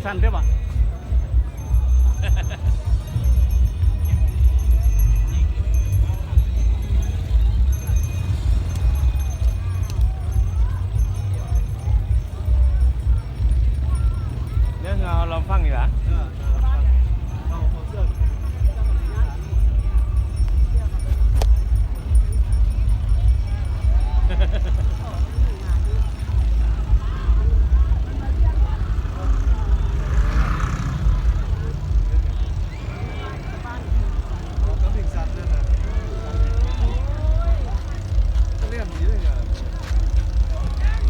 สั้นได้ปะเนี่ยเราฟังอยู่อ่ะ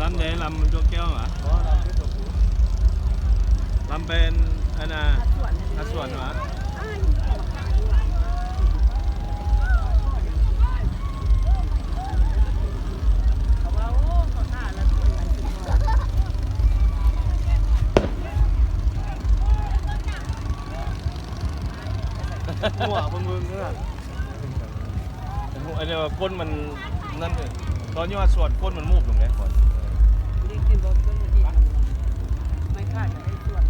ลำเดลำโจแก้วเหรอลำเป็นอันน่ะอัส่วนเหรอหัวมึงๆเนี่ยอันนี้ว่าก้นมันนั่นเลยตอนนี้ว่าส่วนก้นมันมูบตรงนี้ก่อนไม่คาดจะให้ส่วน